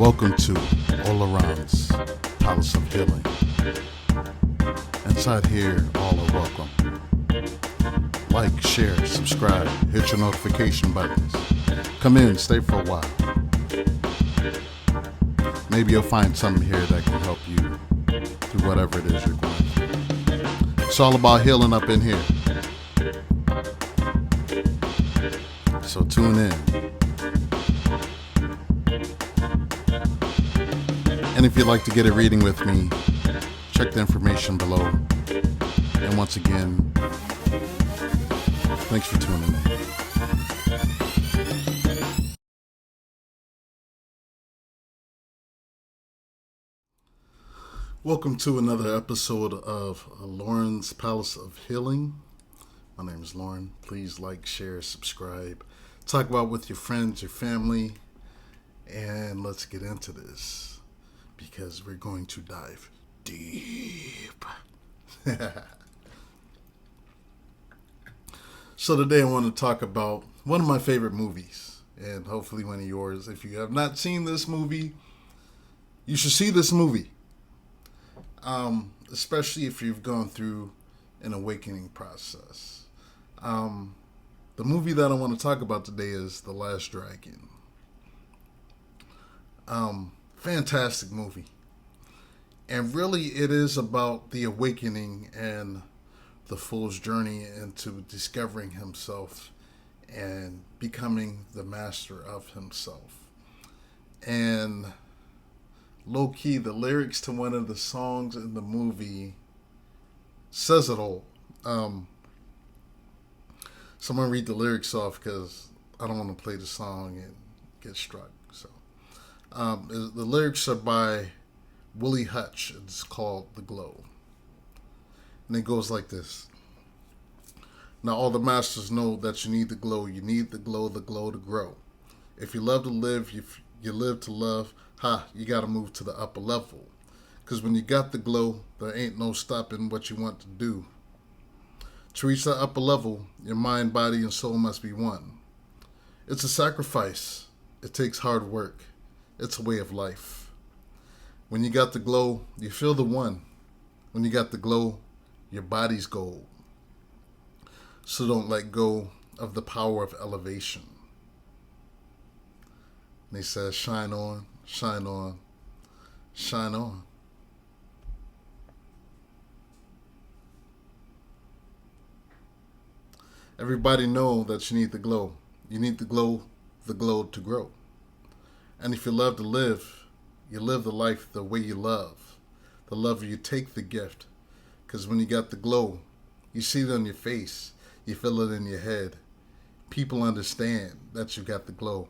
Welcome to All Around's Palace of Healing. Inside here, all are welcome. Like, share, subscribe, hit your notification buttons. Come in, stay for a while. Maybe you'll find something here that can help you through whatever it is you're going through. It's all about healing up in here. So tune in. And if you'd like to get a reading with me, check the information below. And once again, thanks for tuning in. Welcome to another episode of Lauren's Palace of Healing. My name is Lauren. Please like, share, subscribe. Talk about with your friends, your family. And let's get into this, because we're going to dive deep. So today I want to talk about one of my favorite movies, and hopefully one of yours. If you have not seen this movie, you should see this movie. Especially if you've gone through an awakening process. The movie that I want to talk about today is The Last Dragon. Fantastic movie. And really it is about the awakening and the fool's journey into discovering himself and becoming the master of himself. And low-key, the lyrics to one of the songs in the movie says it all. So I'm going to read the lyrics off because I don't want to play the song and get struck. So the lyrics are by Willie Hutch. It's called The Glow. And it goes like this. Now all the masters know that you need the glow. You need the glow to grow. If you love to live, you live to love. You got to move to the upper level. Because when you got the glow, there ain't no stopping what you want to do. To reach that upper level, your mind, body, and soul must be one. It's a sacrifice. It takes hard work. It's a way of life. When you got the glow, you feel the one. When you got the glow, your body's gold. So don't let go of the power of elevation. And he says, shine on, shine on, shine on. Everybody know that you need the glow. You need the glow to grow. And if you love to live, you live the life the way you love. The love you take the gift. Because when you got the glow, you see it on your face. You feel it in your head. People understand that you got the glow.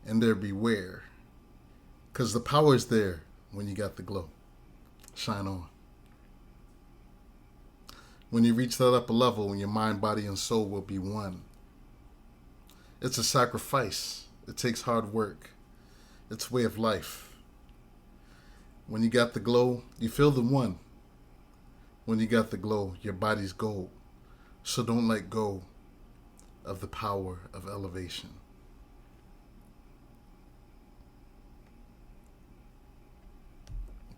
And they're beware. Because the power is there when you got the glow. Shine on. When you reach that upper level, your mind, body, and soul will be one. It's a sacrifice. It takes hard work. It's a way of life. When you got the glow, you feel the one. When you got the glow, your body's gold. So don't let go of the power of elevation.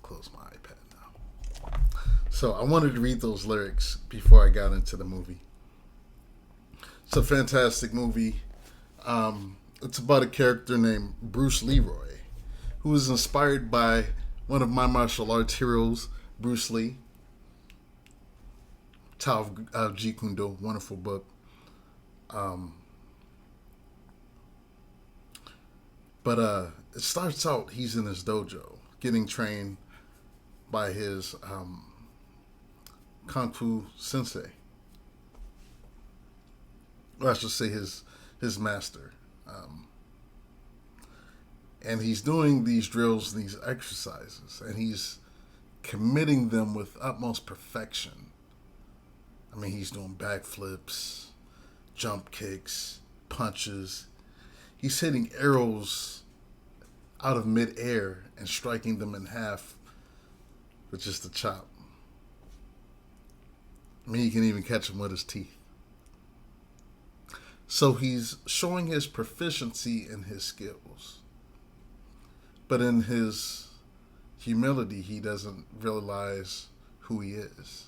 Close my iPad now. So I wanted to read those lyrics before I got into the movie. It's a fantastic movie. It's about a character named Bruce Leroy, who was inspired by one of my martial arts heroes, Bruce Lee. Tao of Jeet Kune Do, wonderful book. But it starts out, he's in his dojo, getting trained by his Kung Fu sensei. Or I should say his master. And he's doing these drills, these exercises, and he's committing them with utmost perfection. I mean, he's doing backflips, jump kicks, punches. He's hitting arrows out of midair and striking them in half with just a chop. I mean, he can even catch them with his teeth. So he's showing his proficiency in his skills. But in his humility, he doesn't realize who he is.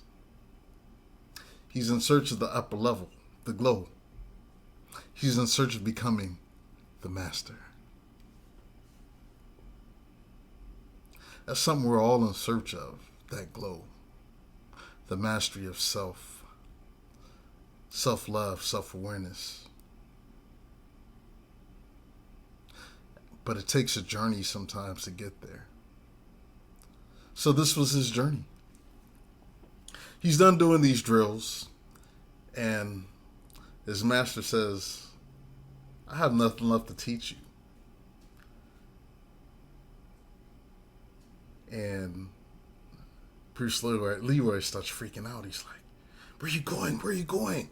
He's in search of the upper level, the glow. He's in search of becoming the master. That's something we're all in search of, that glow. The mastery of self, self-love, self-awareness. But it takes a journey sometimes to get there. So this was his journey. He's done doing these drills, and his master says, I have nothing left to teach you. And Bruce Leroy starts freaking out. He's like, where are you going? Where are you going?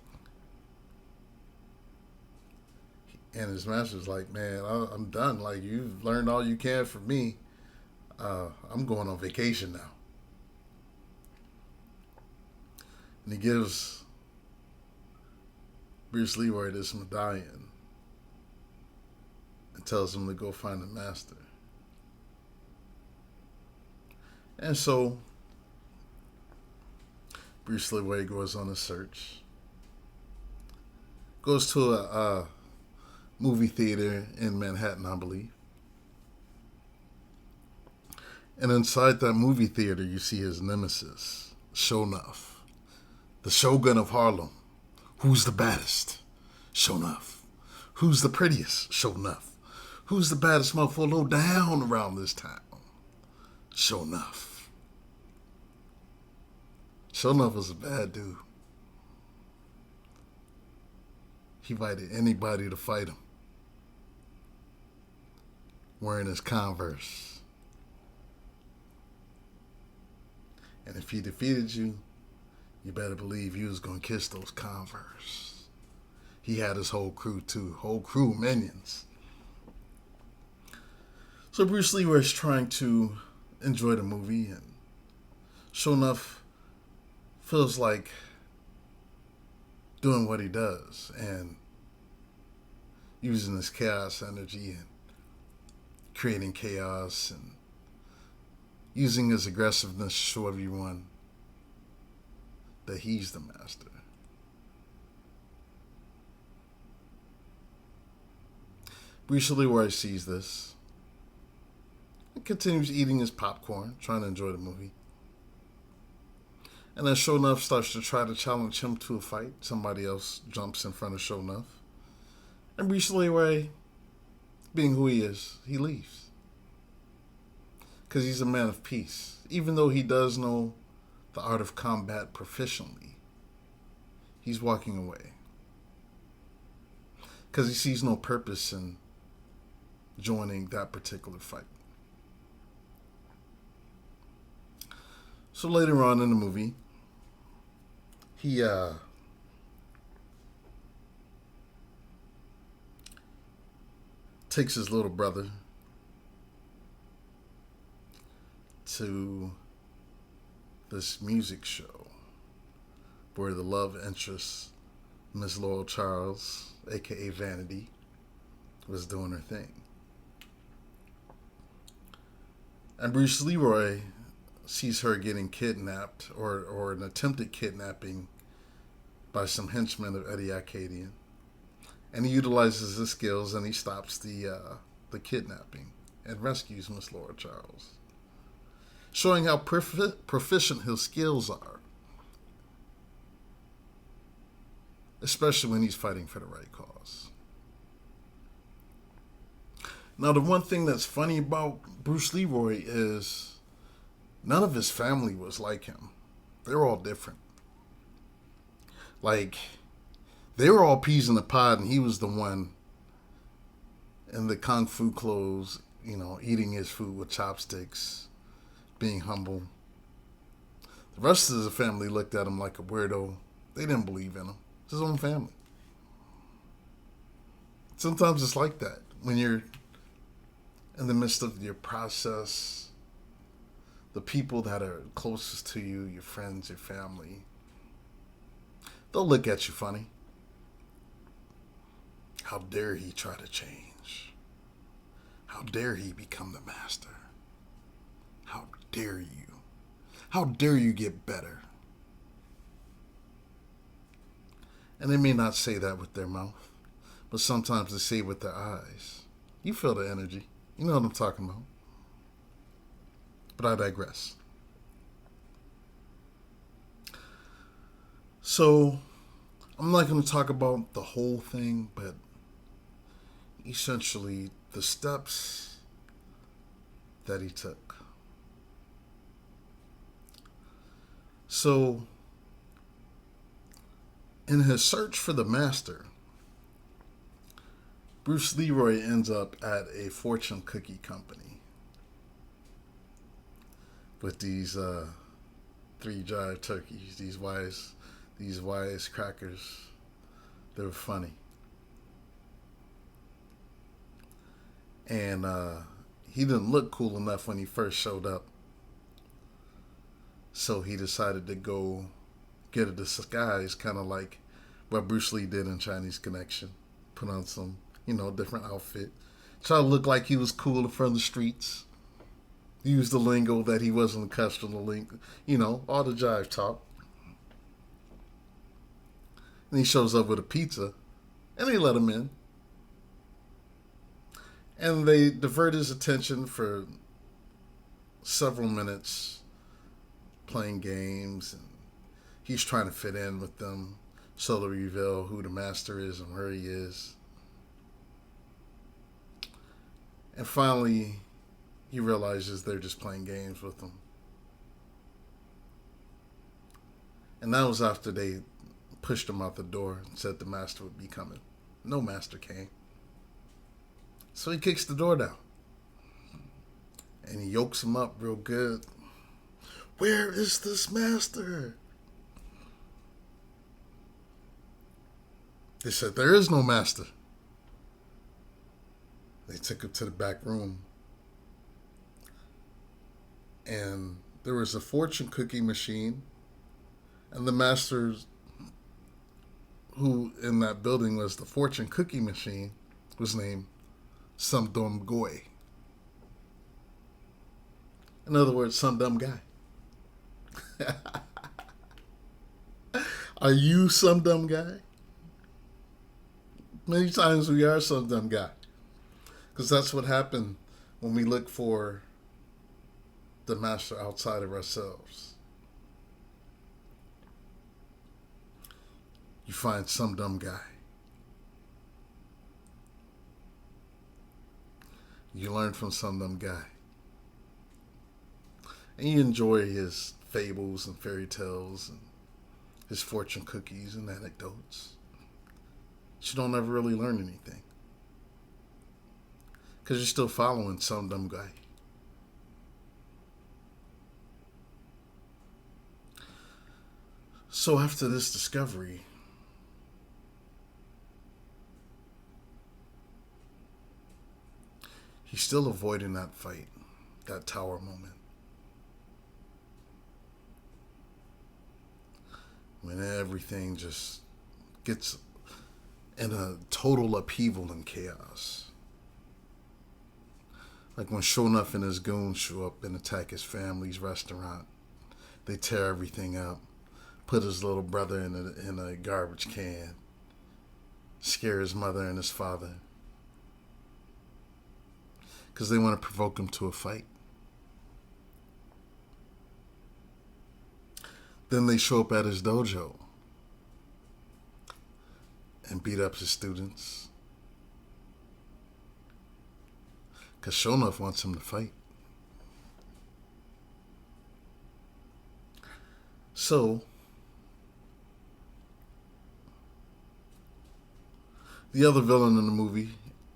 And his master's like, man, I'm done. Like, you've learned all you can from me. I'm going on vacation now. And he gives Bruce Leroy this medallion and tells him to go find the master. And so Bruce Leroy goes on a search. Goes to a movie theater in Manhattan, I believe. And inside that movie theater, you see his nemesis, Shonuff, the Shogun of Harlem. Who's the baddest? Shonuff. Who's the prettiest? Shonuff. Who's the baddest motherfucker low down around this town? Shonuff. Shonuff was a bad dude. He invited anybody to fight him. Wearing his Converse. And if he defeated you, you better believe you was going to kiss those Converse. He had his whole crew too. Whole crew, minions. So Bruce Lee was trying to enjoy the movie, and Shonuff feels like doing what he does and using his chaos energy and creating chaos and using his aggressiveness to show everyone that he's the master. Bruce Leroy sees this and continues eating his popcorn, trying to enjoy the movie. And then Shonuff starts to try to challenge him to a fight. Somebody else jumps in front of Shonuff. And Bruce Leroy, being who he is, he leaves. Because he's a man of peace. Even though he does know the art of combat proficiently, he's walking away. Because he sees no purpose in joining that particular fight. So later on in the movie, he takes his little brother to this music show where the love interest, Miss Laurel Charles, aka Vanity, was doing her thing. And Bruce Leroy sees her getting kidnapped or an attempted kidnapping by some henchmen of Eddie Arcadian. And he utilizes his skills and he stops the kidnapping and rescues Miss Laura Charles, showing how proficient his skills are, especially when he's fighting for the right cause. Now, the one thing that's funny about Bruce Leroy is none of his family was like him. They were all different. Like, they were all peas in the pod, and he was the one in the kung fu clothes, you know, eating his food with chopsticks, being humble. The rest of the family looked at him like a weirdo. They didn't believe in him. It's his own family. Sometimes it's like that. When you're in the midst of your process, the people that are closest to you, your friends, your family, they'll look at you funny. How dare he try to change? How dare he become the master? How dare you? How dare you get better? And they may not say that with their mouth, but sometimes they say it with their eyes. You feel the energy. You know what I'm talking about. But I digress. So, I'm not going to talk about the whole thing, but essentially the steps that he took. So, in his search for the master, Bruce Leroy ends up at a fortune cookie company with these three jive turkeys, these wise crackers. They were funny. And he didn't look cool enough when he first showed up. So he decided to go get a disguise, kind of like what Bruce Lee did in Chinese Connection. Put on some, different outfit. Try to look like he was cool in front of the streets. Use the lingo that he wasn't accustomed to all the jive talk. And he shows up with a pizza, and they let him in. And they divert his attention for several minutes playing games, and he's trying to fit in with them so they reveal who the master is and where he is. And finally, he realizes they're just playing games with him. And that was after they pushed him out the door and said the master would be coming. No master came. So he kicks the door down. And he yokes him up real good. Where is this master? They said, there is no master. They took him to the back room. And there was a fortune cookie machine. And the master who in that building was the fortune cookie machine was named Some Dumb Goy. In other words, some dumb guy. Are you some dumb guy? Many times we are some dumb guy. Because that's what happened when we look for the master outside of ourselves. You find some dumb guy. You learn from some dumb guy. And you enjoy his fables and fairy tales and his fortune cookies and anecdotes. But you don't ever really learn anything. Because you're still following some dumb guy. So after this discovery, he's still avoiding that fight, that tower moment. When everything just gets in a total upheaval and chaos. Like when Shonuff and his goons show up and attack his family's restaurant. They tear everything up, put his little brother in a garbage can, scare his mother and his father. Because they want to provoke him to a fight. Then they show up at his dojo and beat up his students. Because Shonuff wants him to fight. So, the other villain in the movie,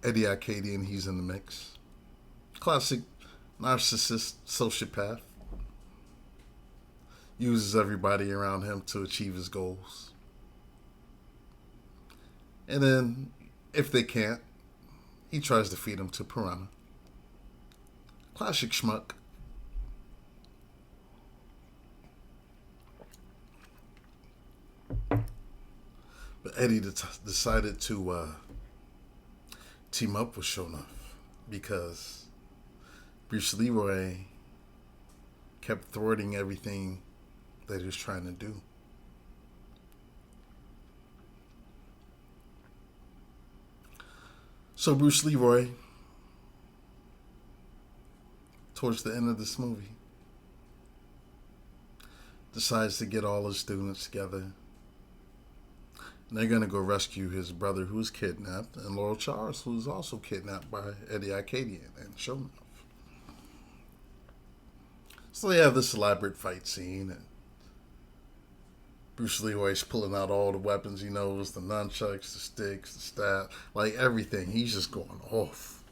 Eddie Arcadian, he's in the mix. Classic narcissist sociopath. Uses everybody around him to achieve his goals. And then, if they can't, he tries to feed them to Piranha. Classic schmuck. But Eddie decided to team up with Shonuff because Bruce Leroy kept thwarting everything that he was trying to do. So Bruce Leroy, towards the end of this movie, decides to get all his students together. And they're going to go rescue his brother who was kidnapped, and Laurel Charles, who was also kidnapped by Eddie Arcadian and Shonuff. So they have this elaborate fight scene, and Bruce Leroy's pulling out all the weapons he knows, the nunchucks, the sticks, the staff, like everything. He's just going off.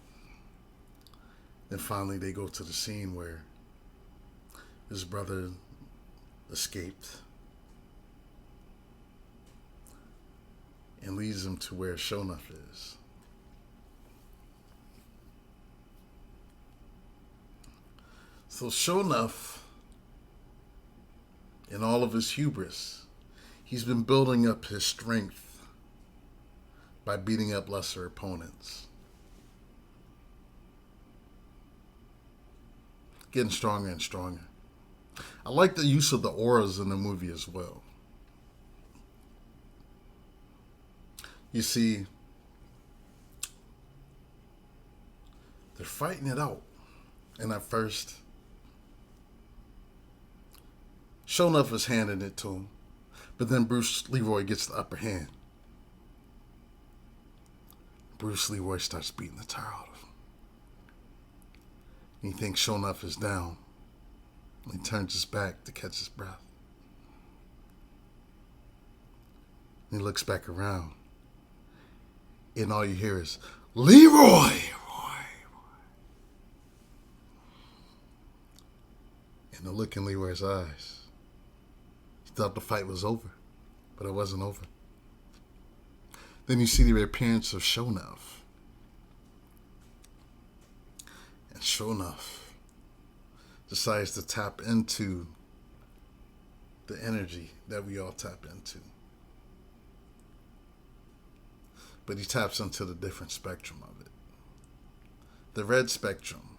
Then finally they go to the scene where his brother escaped and leads him to where Shonuff is. So Shonuff, in all of his hubris, he's been building up his strength by beating up lesser opponents. Getting stronger and stronger. I like the use of the auras in the movie as well. You see, they're fighting it out. And at first, Shonuff is handing it to him. But then Bruce Leroy gets the upper hand. Bruce Leroy starts beating the tar out of him. And he thinks Shonuff is down. And he turns his back to catch his breath. And he looks back around. And all you hear is, Leroy! And the look in Leroy's eyes. He thought the fight was over, but it wasn't over. Then you see the appearance of Shonuff. And Shonuff decides to tap into the energy that we all tap into. But he taps into the different spectrum of it. The red spectrum,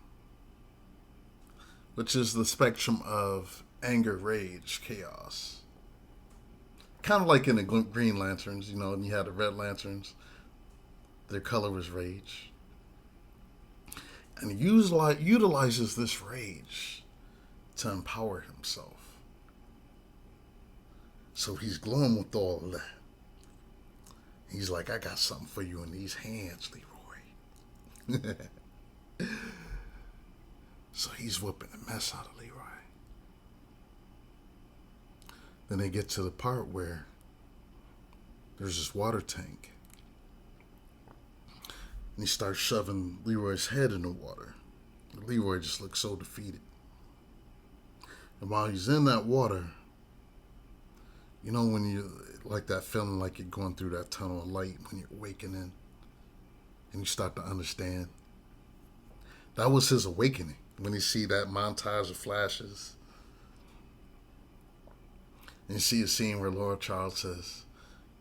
which is the spectrum of anger, rage, chaos. Kind of like in the Green Lanterns, you know, and you had the Red Lanterns. Their color was rage. And he utilizes this rage to empower himself. So he's glowing with all of that. He's like, I got something for you in these hands, Leroy. So he's whooping the mess out of Leroy. Then they get to the part where there's this water tank. And he starts shoving Leroy's head in the water. Leroy just looks so defeated. And while he's in that water, you know when you, like that feeling like you're going through that tunnel of light when you're awakening and you start to understand? That was his awakening when you see that montage of flashes. And you see a scene where Laura Charles says,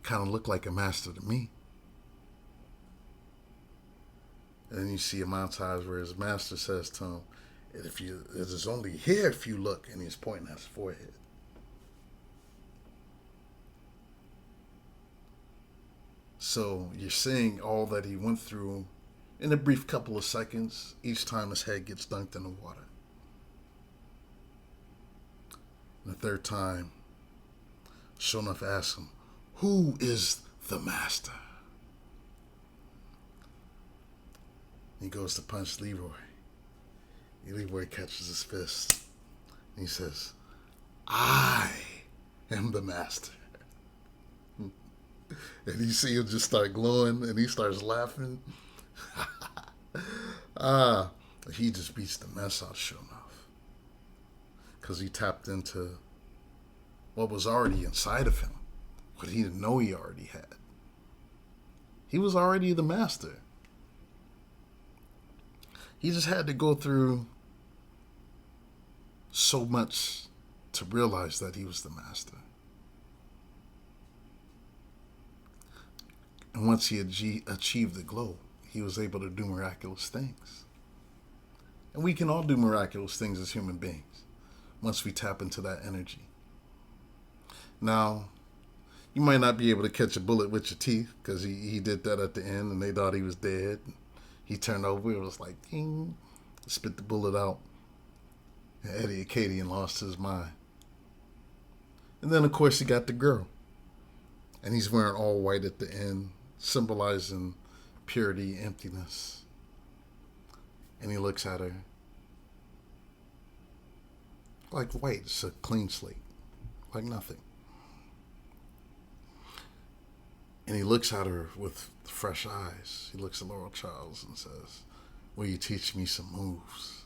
kind of look like a master to me. And then you see a montage where his master says to him, it is only here if you look, and he's pointing at his forehead. So you're seeing all that he went through in a brief couple of seconds each time his head gets dunked in the water. And the third time, Shonuff asks him, who is the master? He goes to punch Leroy. Leroy catches his fist. And he says, I am the master. And you see him just start glowing, and he starts laughing. He just beats the mess out of Shonuff. Because he tapped into what was already inside of him. What he didn't know he already had. He was already the master. He just had to go through so much to realize that he was the master. And once he achieved the glow, he was able to do miraculous things. And we can all do miraculous things as human beings once we tap into that energy. Now, you might not be able to catch a bullet with your teeth because he did that at the end and they thought he was dead. He turned over, it was like, ding, spit the bullet out. And Eddie Acadian lost his mind. And then, of course, he got the girl. And he's wearing all white at the end, symbolizing purity, emptiness. And he looks at her like white. It's a clean slate, like nothing. And he looks at her with fresh eyes. He looks at Laurel Charles and says, "Will you teach me some moves?"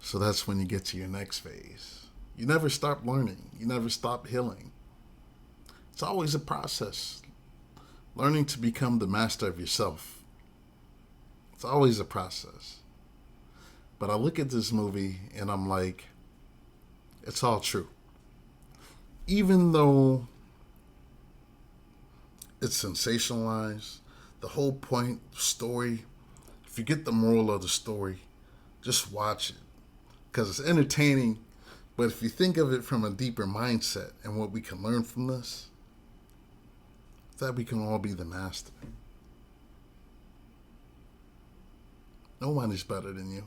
So that's when you get to your next phase. You never stop learning. You never stop healing. It's always a process. Learning to become the master of yourself. It's always a process. But I look at this movie and I'm like, it's all true. Even though it's sensationalized, the whole point, story, if you get the moral of the story, just watch it. Because it's entertaining, but if you think of it from a deeper mindset and what we can learn from this, that we can all be the master. No one is better than you.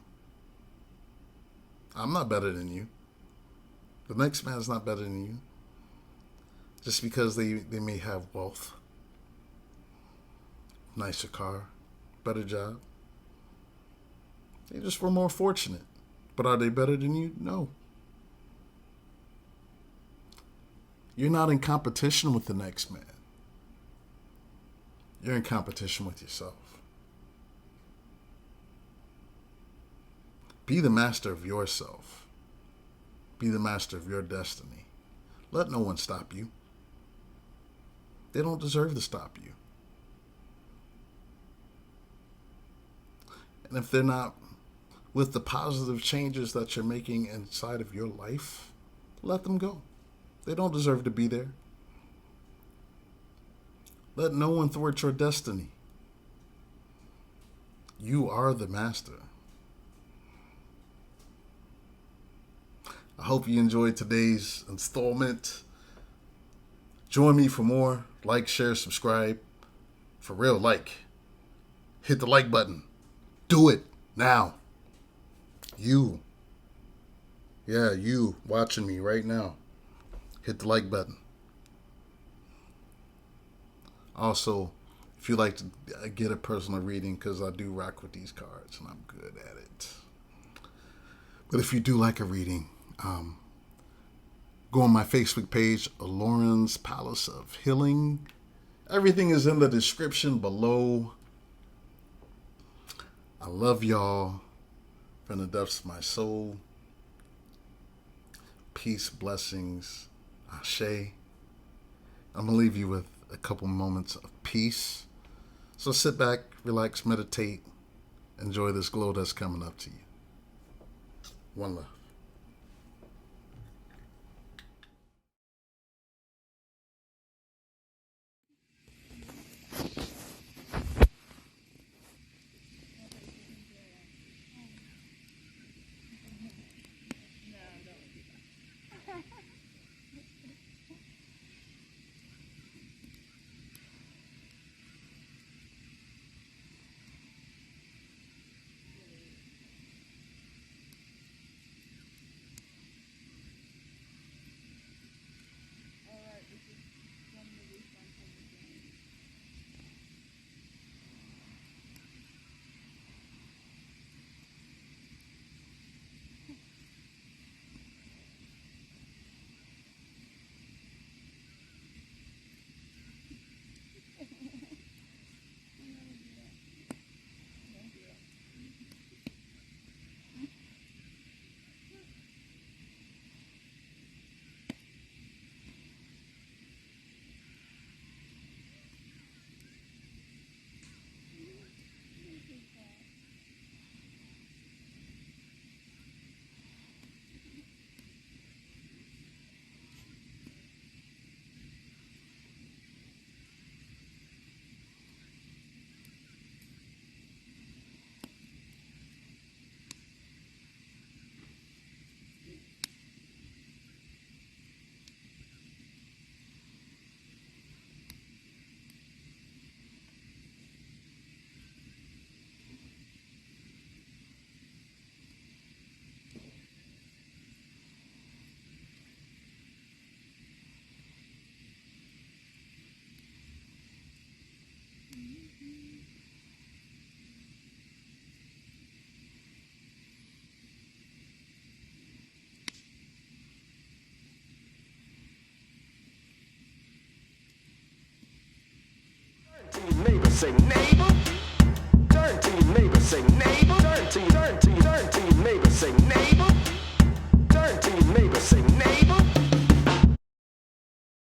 I'm not better than you. The next man's not better than you. Just because they may have wealth, nicer car, better job. They just were more fortunate. But are they better than you? No. You're not in competition with the next man. You're in competition with yourself. Be the master of yourself. Be the master of your destiny. Let no one stop you. They don't deserve to stop you. And if they're not with the positive changes that you're making inside of your life, let them go. They don't deserve to be there. Let no one thwart your destiny. You are the master. I hope you enjoyed today's installment. Join me for more. Like, share, subscribe. For real, like. Hit the like button. Do it now. You. Yeah, you watching me right now. Hit the like button. Also, if you like to get a personal reading, because I do rock with these cards and I'm good at it. But if you do like a reading, go on my Facebook page, Lauren's Palace of Healing. Everything is in the description below. I love y'all from the depths of my soul. Peace, blessings, ashe. I'm going to leave you with a couple moments of peace. So sit back, relax, meditate, enjoy this glow that's coming up to you. One love. say neighbor. Turn to your neighbor, say neighbor. Turn to your neighbor, say neighbor.